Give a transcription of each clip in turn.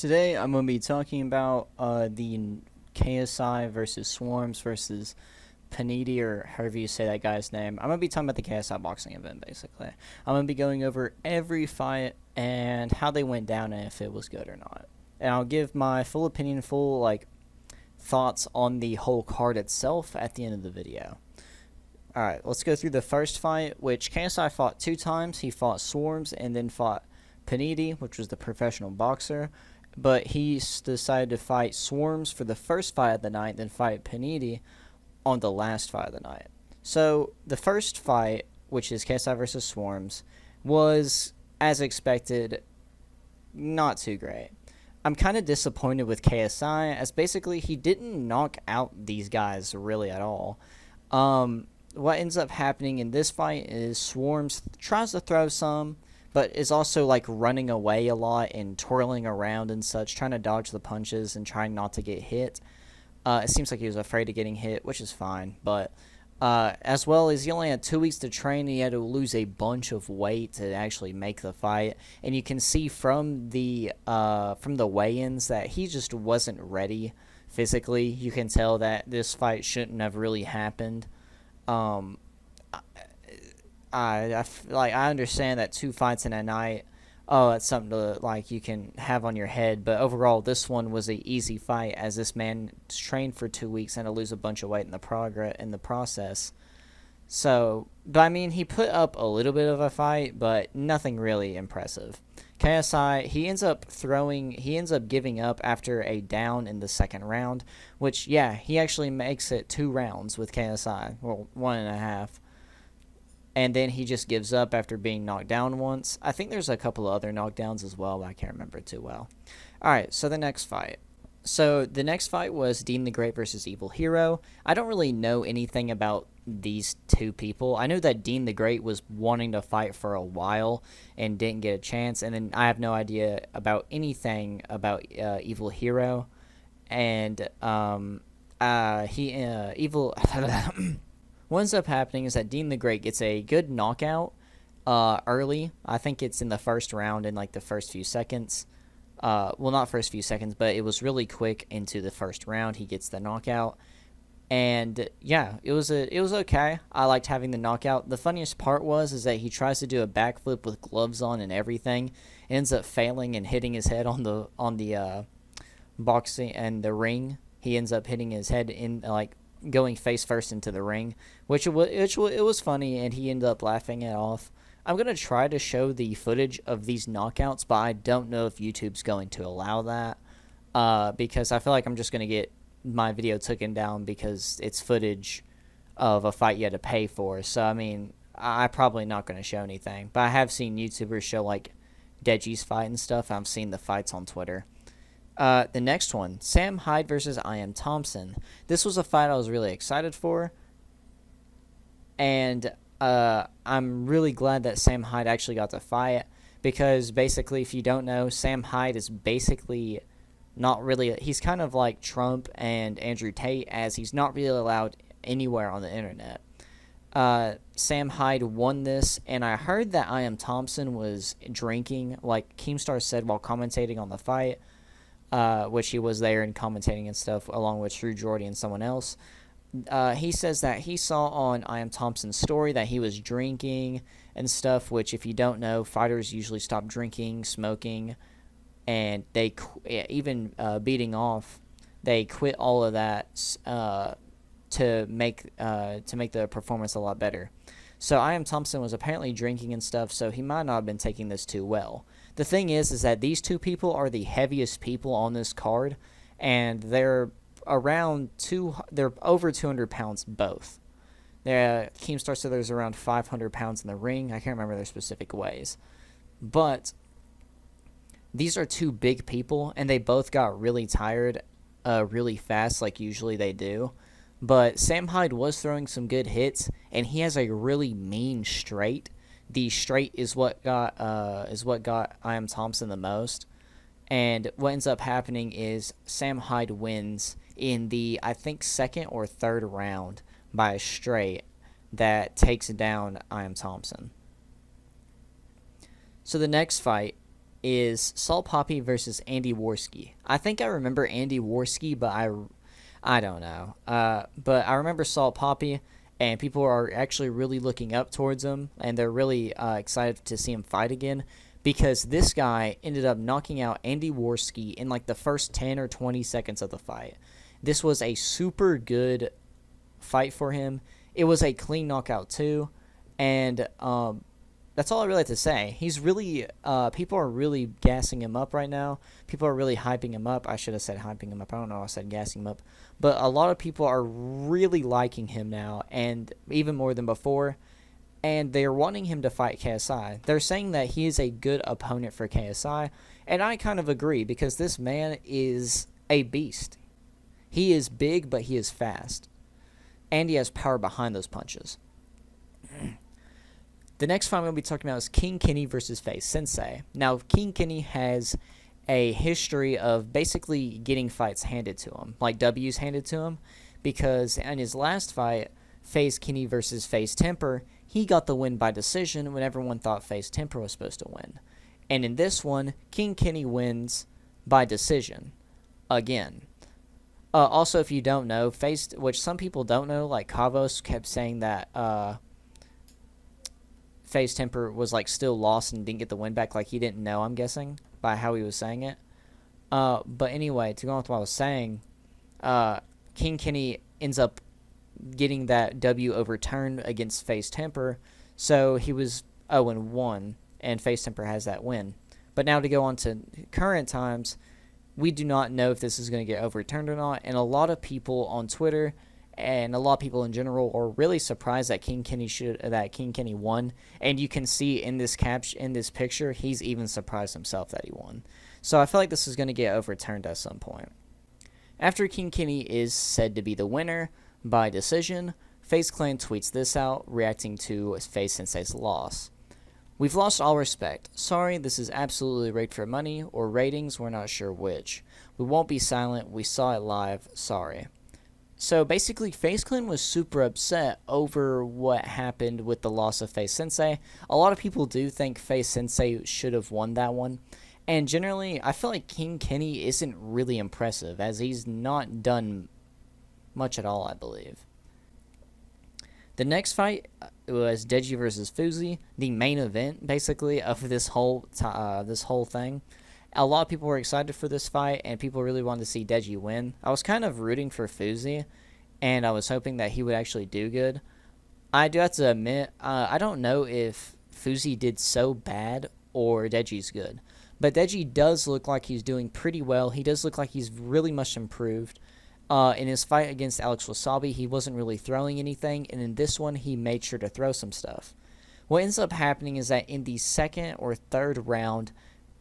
Today I'm going to be talking about the KSI versus Swarmz versus Pineda, or however you say that guy's name. I'm going to be talking about the KSI boxing event, basically. I'm going to be going over every fight and how they went down and if it was good or not. And I'll give my full opinion, thoughts on the whole card itself at the end of the video. Alright, let's go through the first fight, which KSI fought 2 times. He fought Swarmz and then fought Pineda, which was the professional boxer. But he decided to fight Swarmz for the first fight of the night, then fight Pineda on the last fight of the night. So the first fight, which is KSI versus Swarmz, was, as expected, not too great. I'm kind of disappointed with KSI, as basically he didn't knock out these guys really at all. What ends up happening in this fight is Swarmz tries to throw some, but is also like running away a lot and twirling around and such, trying to dodge the punches and trying not to get hit. It seems like he was afraid of getting hit, which is fine. But as well as he only had 2 weeks to train, he had to lose a bunch of weight to actually make the fight. And you can see from the weigh-ins that he just wasn't ready physically. You can tell that this fight shouldn't have really happened. I understand that 2 fights in a night, that's something to you can have on your head, but overall this one was an easy fight, as this man trained for 2 weeks and to lose a bunch of weight in the process. So, but I mean, he put up a little bit of a fight, but nothing really impressive. KSI, he ends up giving up after a down in the second round, which, yeah, he actually makes it 2 rounds with KSI, well, 1.5. And then he just gives up after being knocked down once. I think there's a couple of other knockdowns as well, but I can't remember it too well. Alright, so the next fight. So the next fight was Deen The Great versus Evil Hero. I don't really know anything about these 2 people. I know that Deen The Great was wanting to fight for a while and didn't get a chance. And then I have no idea about anything about Evil Hero. And Evil... What ends up happening is that Deen The Great gets a good knockout early. I think it's in the first round in the first few seconds. Well, not first few seconds, but it was really quick into the first round. He gets the knockout. And yeah, it was okay. I liked having the knockout. The funniest part is that he tries to do a backflip with gloves on and everything. Ends up failing and hitting his head on the boxing and the ring. He ends up hitting his head in going face first into the ring, which it was funny, and he ended up laughing it off. I'm going to try to show the footage of these knockouts, but I don't know if YouTube's going to allow that, because I feel like I'm just going to get my video taken down because it's footage of a fight you had to pay for. So, I mean, I'm probably not going to show anything, but I have seen YouTubers show, Deji's fight and stuff. I've seen the fights on Twitter. The next one, Hyde versus Iamthmpsn. This was a fight I was really excited for, and I'm really glad that Hyde actually got to fight, because basically, if you don't know, Hyde is basically not really... He's kind of like Trump and Andrew Tate, as he's not really allowed anywhere on the internet. Hyde won this, and I heard that Iamthmpsn was drinking, like Keemstar said while commentating on the fight, which he was there and commentating and stuff, along with True Jordy and someone else. He says that he saw on Iamthmpsn's story that he was drinking and stuff, which, if you don't know, fighters usually stop drinking, smoking, and they even beating off. They quit all of that to make the performance a lot better. So Iamthmpsn was apparently drinking and stuff, so he might not have been taking this too well. The thing is that these 2 people are the heaviest people on this card, and they're they're over 200 pounds both. Keemstar said there's around 500 pounds in the ring. I can't remember their specific weighs. But these are 2 big people, and they both got really tired really fast, like usually they do. But Hyde was throwing some good hits, and he has a really mean straight. The straight is what got Iamthmpsn the most. And what ends up happening is Hyde wins in the, I think, 2nd or 3rd round by a straight that takes down Iamthmpsn. So the next fight is Saul Papi versus Andy Warski. I think I remember Andy Warski, but I don't know. But I remember Saul Papi, and people are actually really looking up towards him, and they're really excited to see him fight again, because this guy ended up knocking out Andy Warski in like the first 10 or 20 seconds of the fight. This was a super good fight for him. It was a clean knockout too, and that's all I really have to say. He's really, people are really gassing him up right now. People are really hyping him up. I should have said hyping him up. I don't know. I said gassing him up. But a lot of people are really liking him now, and even more than before. And they're wanting him to fight KSI. They're saying that he is a good opponent for KSI. And I kind of agree, because this man is a beast. He is big, but he is fast. And he has power behind those punches. The next fight I'm going to be talking about is Kinney versus Faze Sensei. Now, Kinney has a history of basically getting fights handed to him, like W's handed to him, because in his last fight, Kinney versus Faze Temper, he got the win by decision when everyone thought Faze Temper was supposed to win. And in this one, Kinney wins by decision again. Also, if you don't know, which some people don't know, like Kavos kept saying that Faze Temper was like still lost and didn't get the win back, like he didn't know, I'm guessing, by how he was saying it. But anyway, to go on with what I was saying, Kinney ends up getting that W overturned against Faze Temper, so he was 0-1, and Faze Temper has that win. But now to go on to current times, we do not know if this is going to get overturned or not, and a lot of people on Twitter and a lot of people in general are really surprised that Kinney won, and you can see in this picture, he's even surprised himself that he won. So I feel like this is going to get overturned at some point. After Kinney is said to be the winner by decision, FaZe Clan tweets this out, reacting to Faze Sensei's loss. "We've lost all respect. Sorry, this is absolutely rigged for money or ratings, we're not sure which. We won't be silent, we saw it live, sorry." So basically, FaZe Clan was super upset over what happened with the loss of Faze Sensei. A lot of people do think Faze Sensei should have won that one. And generally, I feel like Kinney isn't really impressive, as he's not done much at all, I believe. The next fight was Deji versus Fousey, the main event, basically, of this whole thing. A lot of people were excited for this fight, and people really wanted to see Deji win. I was kind of rooting for Fousey, and I was hoping that he would actually do good. I do have to admit, I don't know if Fousey did so bad or Deji's good. But Deji does look like he's doing pretty well. He does look like he's really much improved. In his fight against Alex Wasabi, he wasn't really throwing anything, and in this one, he made sure to throw some stuff. What ends up happening is that in the second or third round,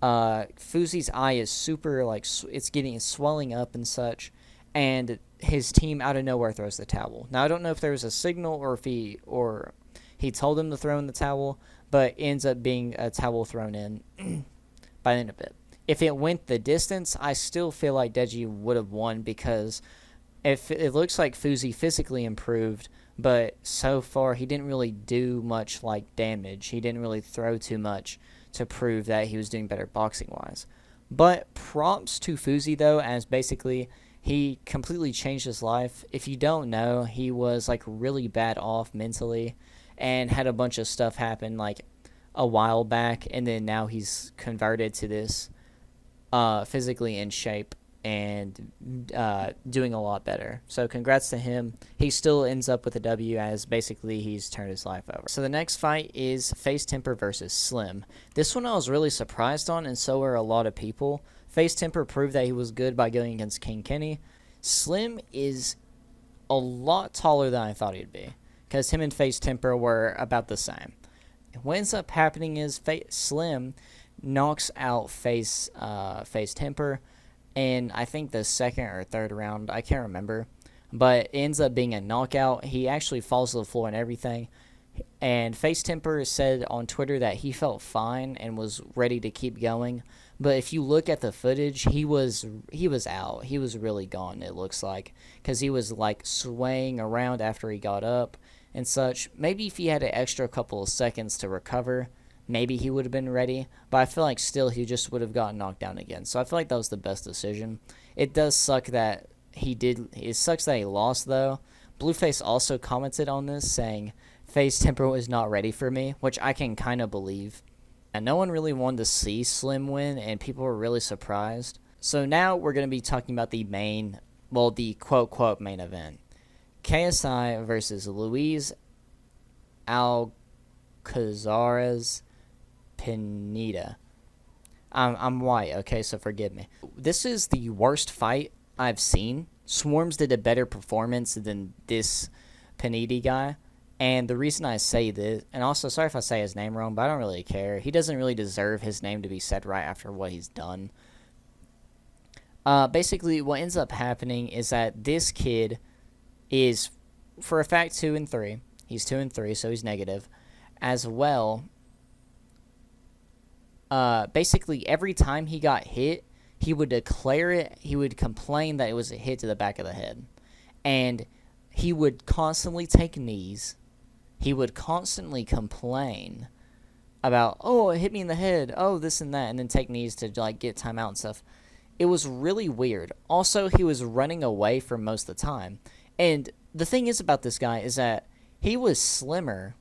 Fousey's eye is super, it's swelling up and such, and his team out of nowhere throws the towel. Now, I don't know if there was a signal or if he told him to throw in the towel, but it ends up being a towel thrown in by the end of it. If it went the distance, I still feel like Deji would have won, because if it looks like Fousey physically improved, but so far he didn't really do much damage. He didn't really throw too much to prove that he was doing better boxing-wise. But props to Fousey, though, as basically he completely changed his life. If you don't know, he was really bad off mentally and had a bunch of stuff happen a while back, and then now he's converted to this physically in shape and doing a lot better. So congrats to him. He still ends up with a W, as basically he's turned his life over. So the next fight is Faze Temper versus Slim. This one I was really surprised on, and so were a lot of people. Faze Temper proved that he was good by going against Kinney. Slim is a lot taller than I thought he'd be, because him and Faze Temper were about the same. What ends up happening is Slim knocks out Faze Temper in, I think, the second or third round. I can't remember. But it ends up being a knockout. He actually falls to the floor and everything. And Faze Temper said on Twitter that he felt fine and was ready to keep going. But if you look at the footage, he was out. He was really gone, it looks like, because he was swaying around after he got up and such. Maybe if he had an extra couple of seconds to recover, maybe he would have been ready. But I feel like still he just would have gotten knocked down again. So I feel like that was the best decision. It does suck that it sucks that he lost, though. Blueface also commented on this, saying, Faze Temper was not ready for me, which I can kind of believe. And no one really wanted to see Slim win, and people were really surprised. So now we're going to be talking about the the quote-quote main event. KSI versus Luis Alcazares Pineda. I'm white, okay, so forgive me. This is the worst fight I've seen. Swarmz did a better performance than this Pineda guy. And the reason I say this, and also sorry if I say his name wrong, but I don't really care. He doesn't really deserve his name to be said right after what he's done. Basically, what ends up happening is that this kid is, for a fact, 2-3. He's 2-3, so he's negative. As well, basically, every time he got hit, he would declare it, he would complain that it was a hit to the back of the head. And he would constantly take knees. He would constantly complain about, oh, it hit me in the head, oh, this and that, and then take knees to, like, get timeout and stuff. It was really weird. Also, he was running away for most of the time. And the thing is about this guy is that he was slimmer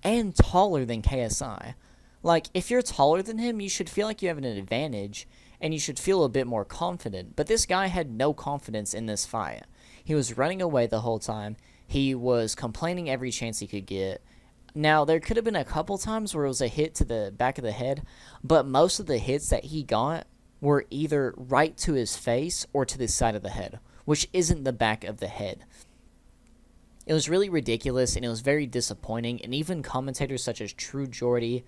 and taller than KSI. Like, if you're taller than him, you should feel like you have an advantage, and you should feel a bit more confident. But this guy had no confidence in this fight. He was running away the whole time. He was complaining every chance he could get. Now, there could have been a couple times where it was a hit to the back of the head, but most of the hits that he got were either right to his face or to the side of the head, which isn't the back of the head. It was really ridiculous, and it was very disappointing, and even commentators such as True Jordy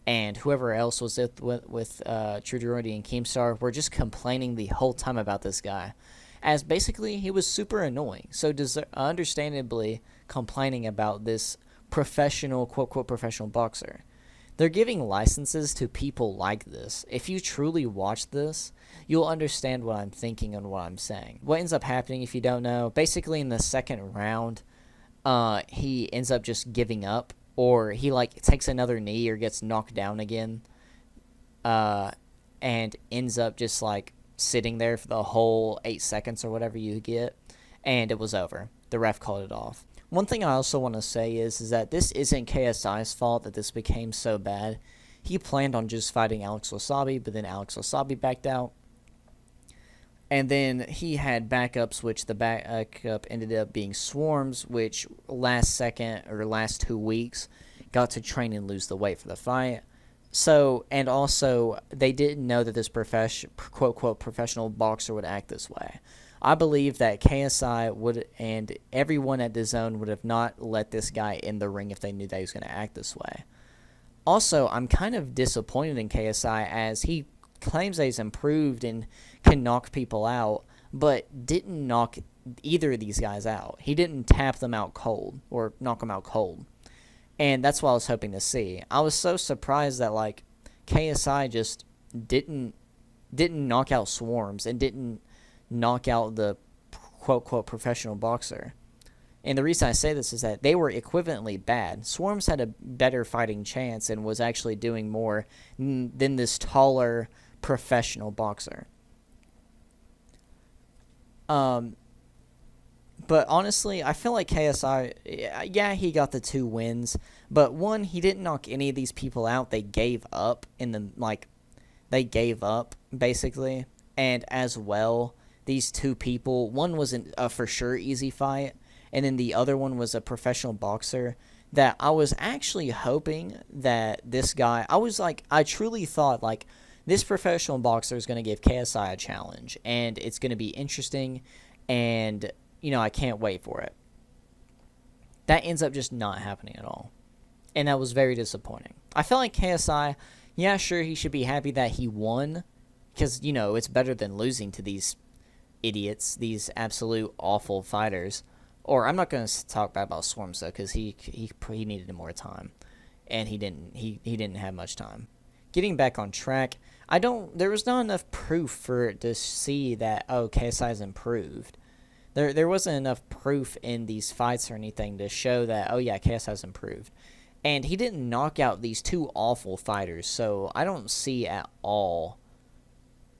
and whoever else was with True Jordy and Keemstar were just complaining the whole time about this guy, as basically he was super annoying. So understandably complaining about this professional, quote-quote professional boxer. They're giving licenses to people like this. If you truly watch this, you'll understand what I'm thinking and what I'm saying. What ends up happening, if you don't know, basically in the second round, he ends up just giving up, or he like takes another knee or gets knocked down again, and ends up just like sitting there for the whole 8 seconds or whatever you get, and it was over. The ref called it off. One thing I also want to say is that this isn't KSI's fault that this became so bad. He planned on just fighting Alex Wasabi, but then Alex Wasabi backed out. And then he had backups, which the backup ended up being Swarmz, which last 2 weeks got to train and lose the weight for the fight. So, and also, they didn't know that this quote-quote professional boxer would act this way. I believe that KSI would, and everyone at DAZN would have not let this guy in the ring if they knew that he was going to act this way. Also, I'm kind of disappointed in KSI, as he claims that he's improved and can knock people out, but didn't knock either of these guys out. He didn't tap them out cold, or knock them out cold. And that's what I was hoping to see. I was so surprised that, like, KSI just didn't knock out Swarmz and didn't knock out the quote-quote professional boxer. And the reason I say this is that they were equivalently bad. Swarmz had a better fighting chance and was actually doing more than this taller professional boxer. But honestly, I feel like KSI, yeah, he got the 2 wins, but one, he didn't knock any of these people out. They gave up they gave up, basically. And as well, these 2 people, one was a for sure easy fight, and then the other one was a professional boxer that I was actually hoping that this guy, I truly thought, like, this professional boxer is going to give KSI a challenge, and it's going to be interesting, and, you know, I can't wait for it. That ends up just not happening at all, and that was very disappointing. I felt like KSI, yeah, sure, he should be happy that he won, because, you know, it's better than losing to these idiots, these absolute awful fighters. Or I'm not going to talk bad about Swarmz, though, because he needed more time, and he didn't have much time. Getting back on track, there was not enough proof for it to see that, oh, KSI's improved. There wasn't enough proof in these fights or anything to show that, oh yeah, KSI's improved. And he didn't knock out these two awful fighters, so I don't see at all.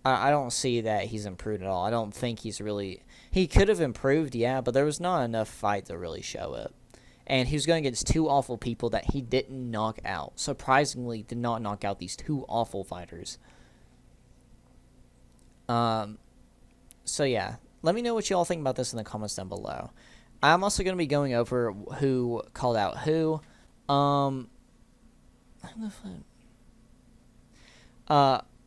I don't see that he's improved at all. I don't think he's really... He could have improved, yeah, but there was not enough fight to really show it. And he was going against two awful people that he didn't knock out. Surprisingly, did not knock out these two awful fighters. So yeah, let me know what you all think about this in the comments down below. I'm also going to be going over who called out who.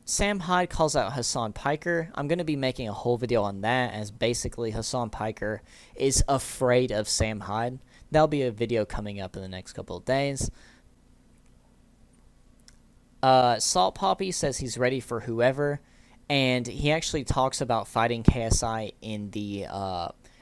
Sam Hyde calls out Hassan Piker. I'm going to be making a whole video on that, as basically Hassan Piker is afraid of Sam Hyde. That'll be a video coming up in the next couple of days. Salt Papi says he's ready for whoever, and he actually talks about fighting KSI in the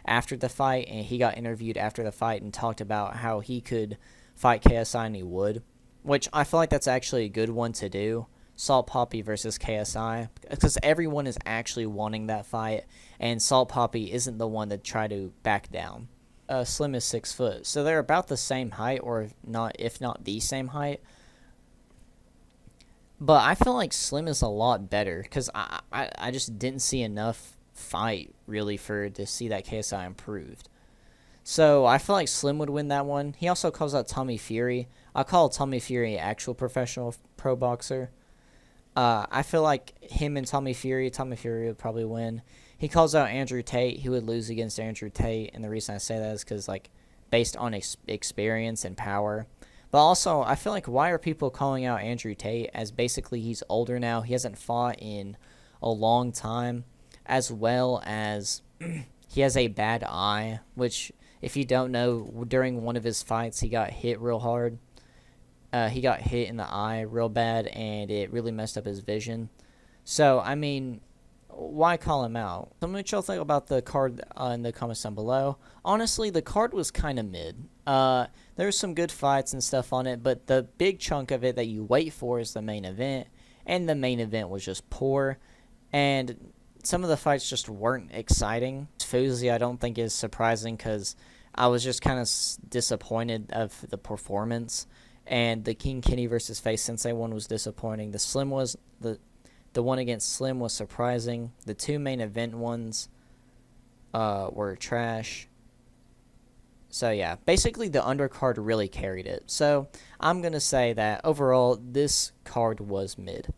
after the fight, and he got interviewed after the fight and talked about how he could fight KSI and he would, which I feel like that's actually a good one to do. Salt Papi versus KSI, because everyone is actually wanting that fight, and Salt Papi isn't the one to try to back down. Slim is 6 foot, so they're about the same height, or if not the same height. But I feel like Slim is a lot better, because I just didn't see enough fight really to see that KSI improved. So I feel like Slim would win that one. He also calls out Tommy Fury. I call Tommy Fury an actual professional pro boxer. I feel like him and Tommy Fury would probably win. He calls out Andrew Tate. He would lose against Andrew Tate, and the reason I say that is because, like, based on experience and power. But also, I feel like, why are people calling out Andrew Tate, as basically he's older now. He hasn't fought in a long time, as well as he has a bad eye, which, if you don't know, during one of his fights, he got hit real hard. He got hit in the eye real bad, and it really messed up his vision. So, I mean, why call him out? Tell me what y'all think about the card in the comments down below. Honestly, the card was kind of mid. There was some good fights and stuff on it, but the big chunk of it that you wait for is the main event, and the main event was just poor, and some of the fights just weren't exciting. Fousey, I don't think is surprising, because I was just kind of disappointed of the performance. And the Kinney versus Faze Sensei one was disappointing. The one against Slim was surprising. The two main event ones were trash. So yeah, basically the undercard really carried it. So I'm gonna say that overall this card was mid.